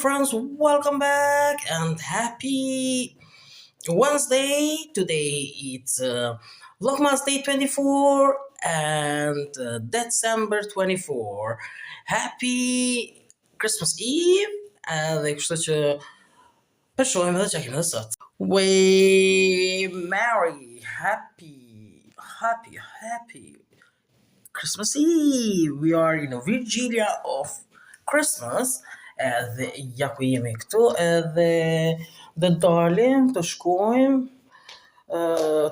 friends, welcome back and happy Wednesday. Today it's Vlogmas Day 24 and December 24. Happy Christmas Eve. Dhe kështu që përshojmë edhe që kemi dhe sot. We merry, happy Christmas Eve. We are in a vigilia of Christmas. Edhe ja ku jemi këtu edhe dhe dalim të shkojmë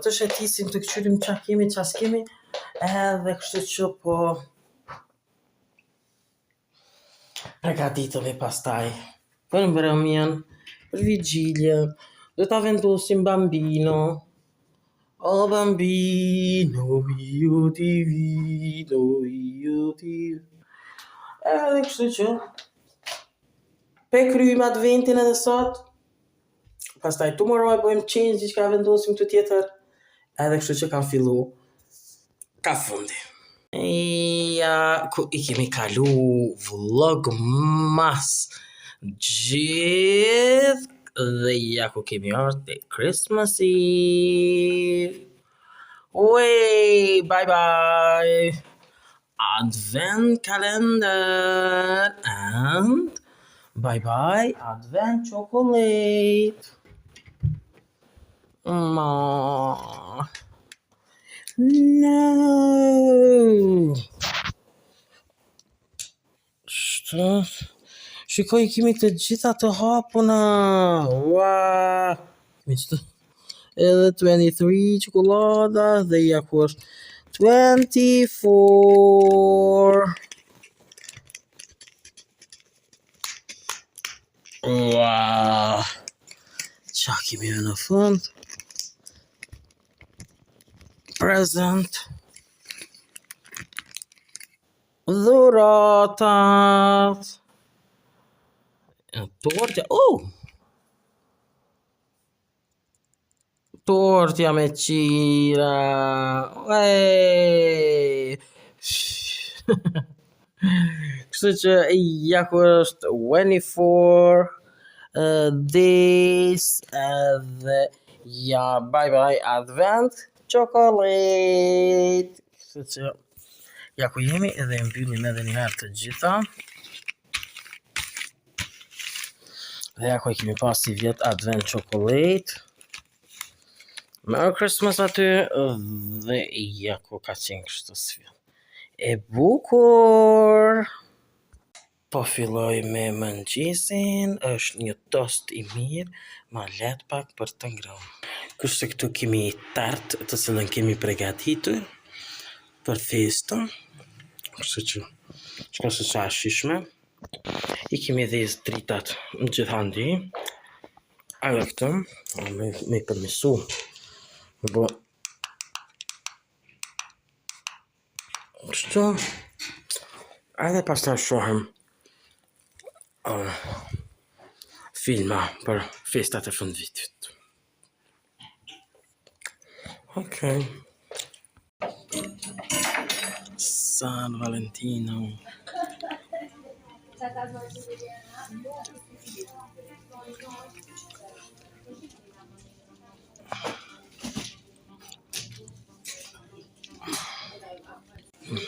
të shetisim të këqyrim qa kemi qa s'kemi edhe kështu që po pregaditemi pastaj për mbrëmjen, për vigjilje, do ta vendosim bambino. Oh bambino mio divino io ti. Edhe kështu që pe kryjmë adventin edhe sot. Pastaj tomorrow bëjmë change diçka vendosim këtu tjetër. Edhe kështu që kam fillu ka fundi. Ja ku I kemi kalu vlogmas gjithë dhe ja ku kemi ardhur te Christmas Eve. Way bye bye Advent calendar and bye bye Advent chocolate. No. Shikoj kemi të gjitha të hapuna. Wow. Edhe 23 çokolada dhe ja ku është 24. Wow. Qa kemi në fund? Present. Dhuratat. Tortja. Tortja me qira. Kështu që ja ku është 24 days edhe ja bye bye Advent chocolate. Kështu që ja ku jemi edhe mbyllim edhe një herë të gjitha. Dhe ja ku kemi pas si vjet Advent chocolate. Merry Christmas aty dhe ja ku ka qenë kështu sfilë. E bukur. Po filloj me mëngjesin, është një tost I mirë, ma let pak për të ngrënë. Kështu këtu kemi tart të cilën kemi përgatitur për festën. Kështu që shka se qa shishme. I kemi dhe dritat në gjithandi. Edhe këtë, me përmisu. Bo kështu. Edhe pas të shohem filma për festat e fundvitit. Okay. San Valentino.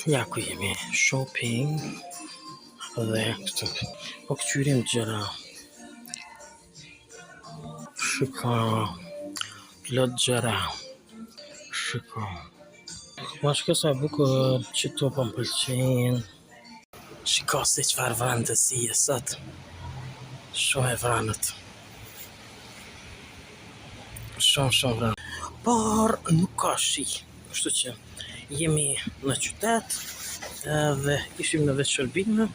Ja ku jemi shopping dhe këtu po këqyrim gjëra. Shiko plot gjëra. Shiko ma shko sa bukur që to po m'pëlqejnë. Shiko se çfarë vrantësi e sot. Shumë e vranët. Shumë vranë. Por nuk ka shi. Kështu që jemi në qytet dhe ishim në vetë shërbime,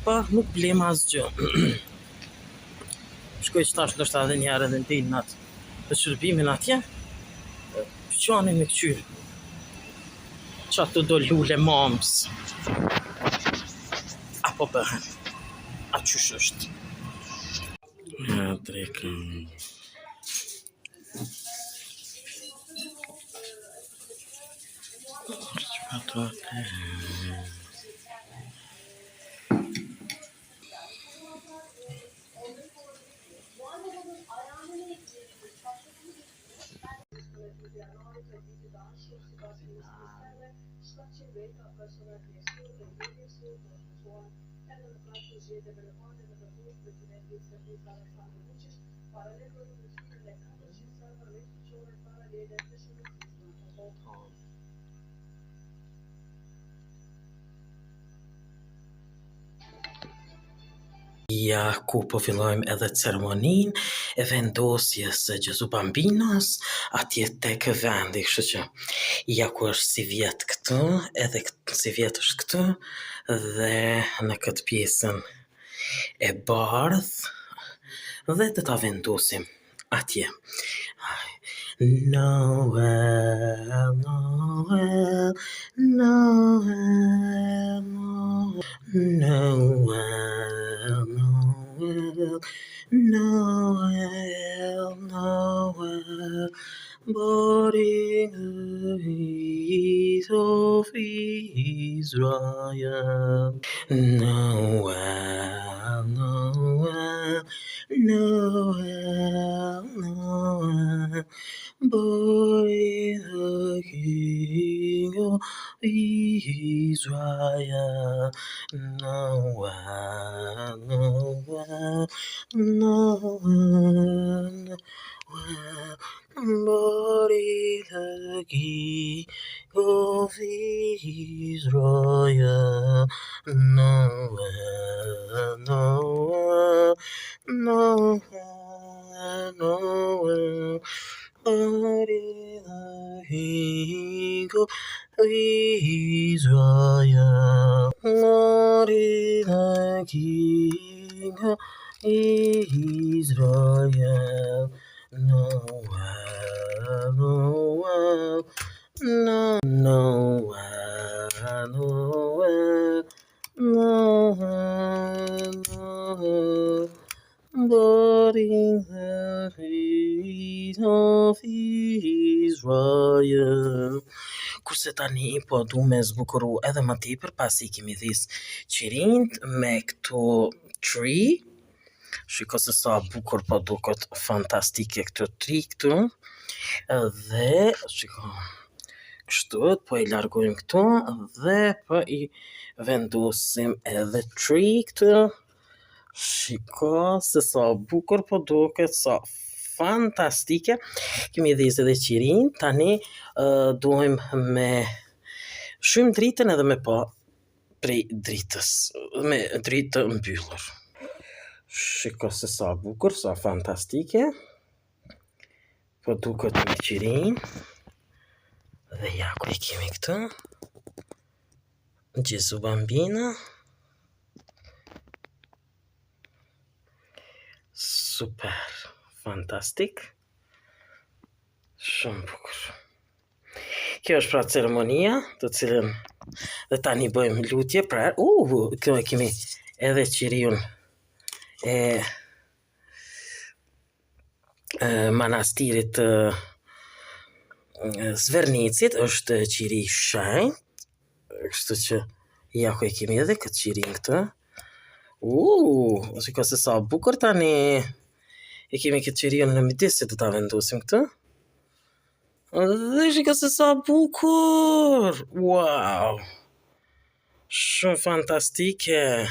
por nuk blem asgjë. Shkoj qëtash ndoshta edhe një herë edhe në dinë atë vetë shërbimin atje, qanin me këqyrë. Qa të do lule moms. Apo bëhen. A qysh është? Ja, drekën. Ja, ku po fillojmë edhe ceremoninë e vendosjes së Gesù Bambinos atje tek vendi, kështu që ja ku është si vjet këtu, edhe si vjet është këtu, dhe në këtë pjesën e bardhë, dhe të ta vendosim atje. Noel, Noel, Noel, Noel, Noel, Noel, Noel, Boring of Israel. Noel, Noel, Noel, Noel, boy the King of Israel. Noel, Noel, Noel, Noel, boy the King of Israel. Noel, Noel, Noel, Noel, glory the King of Israel. Glory the King of Israel. Noel, Noel, Noel, Noel, Noel, Noel, boring the feet of Israel. Kurse tani po du me zbukuru edhe më tepër pasi kemi dhis qirinjt me këto tree. Shiko se sa bukur po duket fantastike këto tree këtu. Dhe shiko, kështu po i largojmë këtu dhe po i vendosim edhe tree këtu. Shiko se sa bukur po duket, sa fantastike. Kemi dhis edhe qirinj, tani dojmë me shumë dritën edhe me pa prej dritës, me dritë mbyllur. Shiko se sa bukur, sa fantastike po duket me qirinj. Dhe ja ku e kemi këtu Gesù Bambino. Super, fantastik, shumë bukur. Kjo është pra ceremonia, të cilën dhe tani bëjmë lutje pra kjo e kemi edhe qiriun e manastirit Zvernicit, është qiri shenjt, kështu që ja ku e kemi edhe këtë qirin këtë. Shiko se sa bukur tani e kemi këtë qirion në midis që të ta vendosim këtë. Dhe shiko se sa bukur! Wow! Shumë fantastike!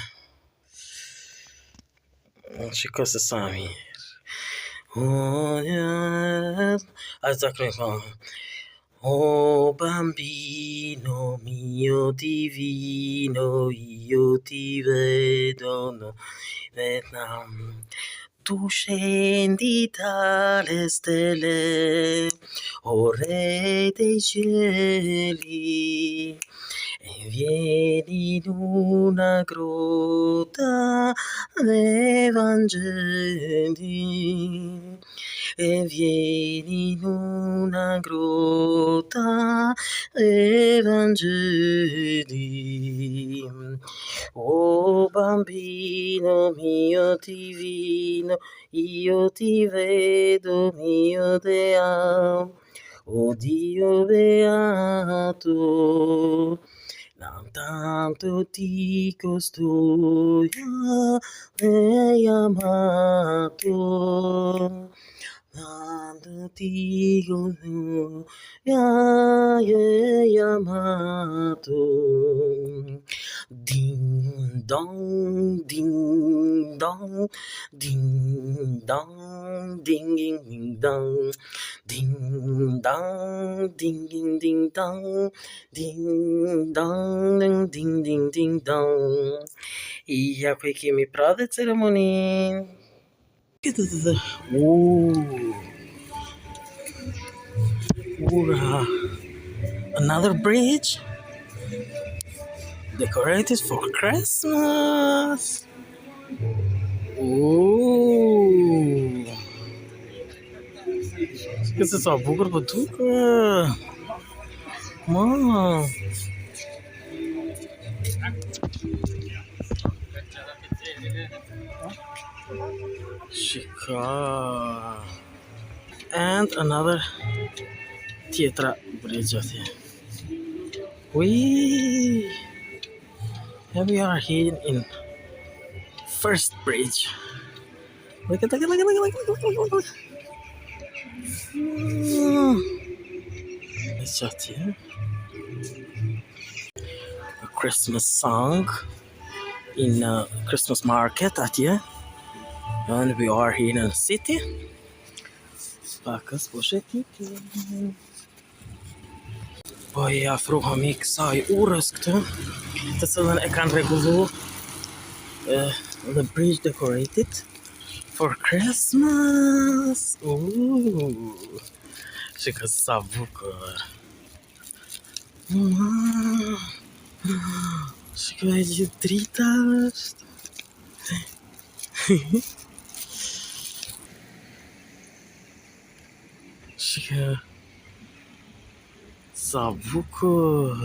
Shiko se sa mirë. Oh bambino mio divino, io ti vedo no Vietnam. Tu scendi dalle stelle, o re dei cieli, e vieni in una grotta dei Vangeli, e vieni in una grotta dei Vangeli. Oh bambino mio divino, io ti vedo mio Deo, oh Dio beato, tanto ti costruia e amato, Tigo ya Yamato. Ding dong, ding dong, ding dong, ding ding dong, ding dong, ding ding ding dong, ding dong, ding ding ding dong. E ako kemi pra dhe ceremoninë. Another bridge decorated for Christmas. This is a bukur batuka. Wow. Shika. And another theater bridge of here. Here we are here in first bridge. Look at. It's just here. A Christmas song in a Christmas market at here. And we are here in the city. Pakas po shetiti. Po ja afrohemi i kësaj urës këtë, të cilën e kanë rregullu the bridge decorated for Christmas. Shiko sa bukur. Shiko e gjithë drita është. Shiko sa bukur.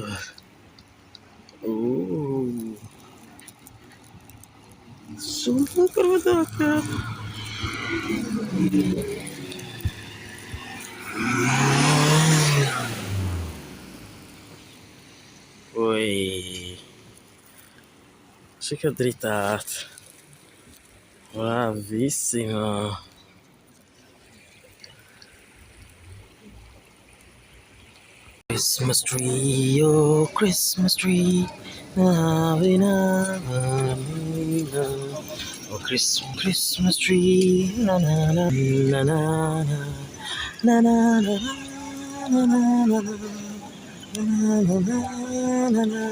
Shumë bukur vëdaka. Shiko dritat. Bravissimo. Christmas tree, oh Christmas tree, oh Christmas tree, na na na na na na na na na.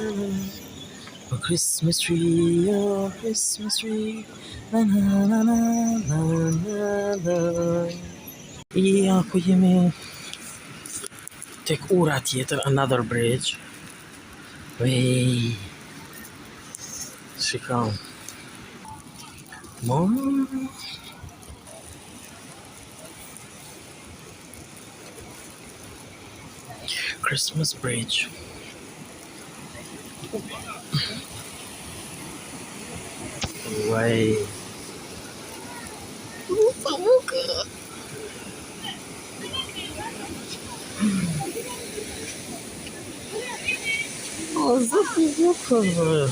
Oh Christmas tree, na na na na na. Ja ku jemi tek ura tjetër, another bridge. Shikam. Christmas bridge. Oh, that is your cover.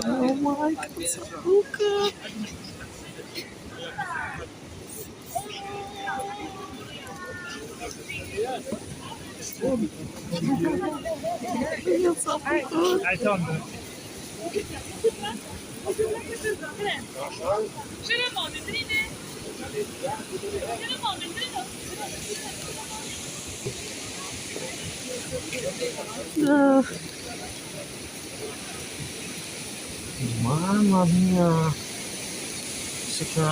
Oh my God, it's so good. Mamma mia. Shika.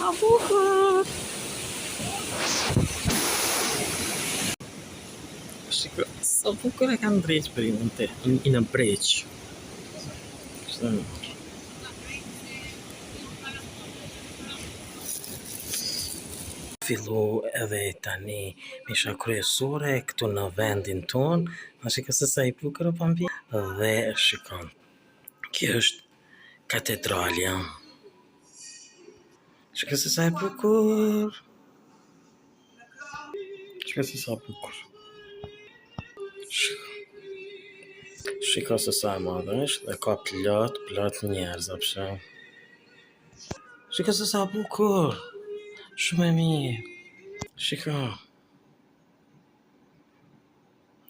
Sa bukur! Shiko, sa bukur e kanë drejt për i në breq. Fillu edhe tani misha kryesore këtu në vendin ton. Ma shiko se sa i bukur o pambi. Dhe shikon, kjo është katedralja. Shiko se sa e bukur. Shiko se sa bukur. Shiko se sa e madhe është dhe ka plot njerëz apshe. Shiko se sa bukur. Shumë e mirë. Shiko.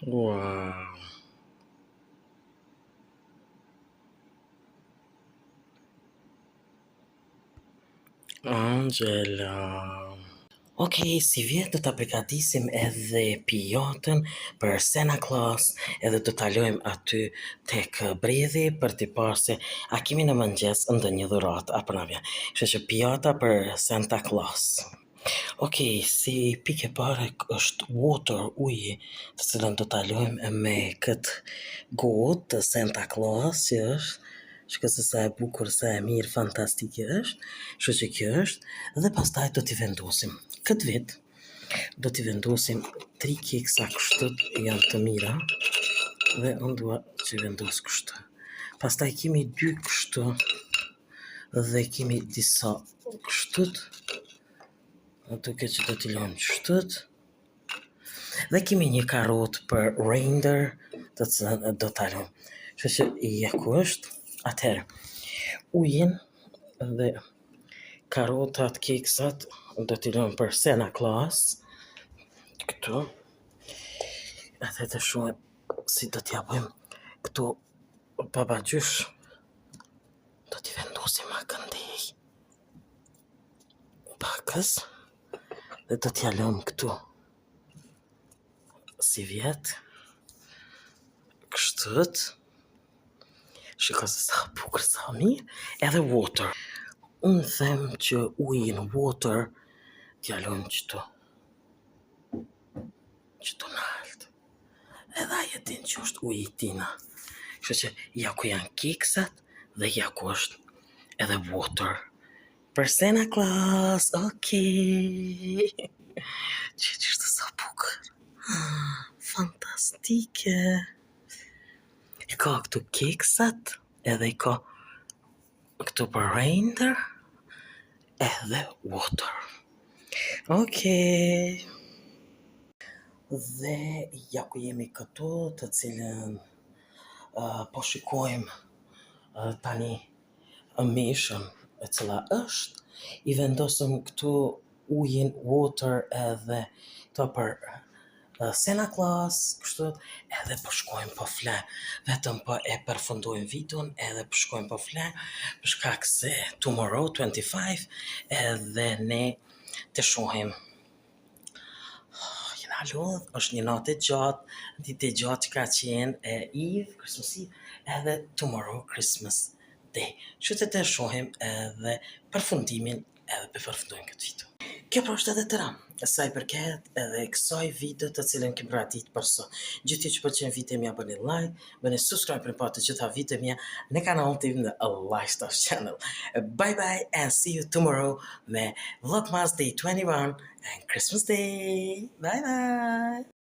Wow. Angela. Okej, si vjetë do të përgatisim edhe pijotën për Santa Claus, edhe do të alojmë aty tek bredhi për t'i parë se a kemi në mëngjes ndonjë dhuratë apo na vjen. Kështu që pijota për Santa Claus. Okej, si pikë e parë është water, uji, të cilën do të alojmë me këtë gotë të Santa Claus që është. Shiko se sa e bukur, sa e mirë, fantastike është. Kështu që kjo është. Dhe pastaj do t'i vendosim. Këtë vit do t'i vendosim 3 keksa kështu, janë të mira. Dhe unë dua që vendos kështu. Pastaj kemi 2 kështu. Dhe kemi disa kështu. Duke që do t'i lëmë kështu. Dhe kemi një karotë për reindeer, të cilën do t'a lëmë. Kështu që ja ku është. Atëherë, ujin dhe karotat, keksat, do t'i lëmë për Santa Claus. Këtu. Edhe të shohim si do t'ja bëjmë këtu babagjysh. Do t'i vendosim a këndej. Pakës. Dhe do t'ja lëmë këtu. Si vjetë. Kështët. Shiko se sa bukur, sa mirë. Edhe water. Unë them që ujin water t'ja lëmë qëtu. Qëtu në altë. Edhe aje din që është uji tina. Kështu që ja ku janë keksat dhe ja ku është edhe water. Për Santa Claus, okej. Që është sa bukur. Fantastike. E ka këtu keksat, edhe i ka këtu për reindeer, edhe water. Okej. Dhe ja ku jemi këtu, të cilën po shikojmë tani mishën e cila është, i vendosëm këtu ujin, water edhe të për Santa Claus, kështu, edhe po shkojmë po flen, vetëm po e përfundojmë videon, edhe po shkojmë po flen, për shkak se tomorrow 25, edhe ne të shohim. Jena lodh, është një natë e gjatë, ditë e gjatë që ka qenë Eve, Christmas Eve, edhe tomorrow Christmas Day. Që të shohim edhe përfundimin, edhe përfundojmë këtë video. Kjo pra është edhe tëra, sa i përket edhe kësaj video të cilën kem radit për sot. Gjithë që pëlqen video mja bëni like, bëni subscribe për të gjitha video mja në kanalin tim në Lifestyle Channel. Bye bye and see you tomorrow me Vlogmas Day 21 and Christmas Day. Bye bye.